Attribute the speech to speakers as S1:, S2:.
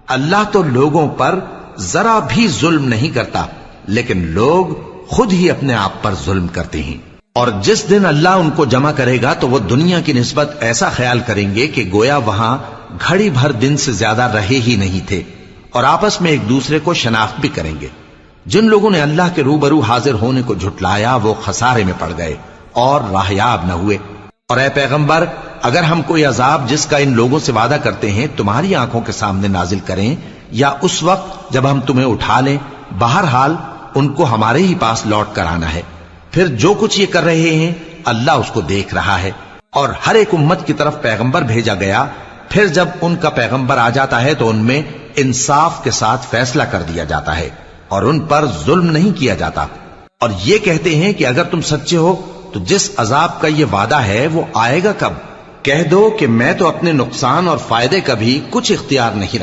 S1: اللہ تو لوگوں پر ذرا بھی ظلم نہیں کرتا، لیکن لوگ خود ہی اپنے آپ پر ظلم کرتے ہیں۔ اور جس دن اللہ ان کو جمع کرے گا تو وہ دنیا کی نسبت ایسا خیال کریں گے کہ گویا وہاں گھڑی بھر دن سے زیادہ رہے ہی نہیں تھے، اور آپس میں ایک دوسرے کو شناخت بھی کریں گے۔ جن لوگوں نے اللہ کے روبرو حاضر ہونے کو جھٹلایا وہ خسارے میں پڑ گئے اور راہیاب نہ ہوئے۔ اور اے پیغمبر، اگر ہم کوئی عذاب جس کا ان لوگوں سے وعدہ کرتے ہیں تمہاری آنکھوں کے سامنے نازل کریں یا اس وقت جب ہم تمہیں اٹھا لیں، بہرحال ان کو ہمارے ہی پاس لوٹ کر آنا ہے۔ پھر جو کچھ یہ کر رہے ہیں اللہ اس کو دیکھ رہا ہے۔ اور ہر ایک امت کی طرف پیغمبر بھیجا گیا، پھر جب ان کا پیغمبر آ جاتا ہے تو ان میں انصاف کے ساتھ فیصلہ کر دیا جاتا ہے اور ان پر ظلم نہیں کیا جاتا۔ اور یہ کہتے ہیں کہ اگر تم سچے ہو تو جس عذاب کا یہ وعدہ ہے وہ آئے گا کب؟ کہہ دو کہ میں تو اپنے نقصان اور فائدے کا بھی کچھ اختیار نہیں رکھتا۔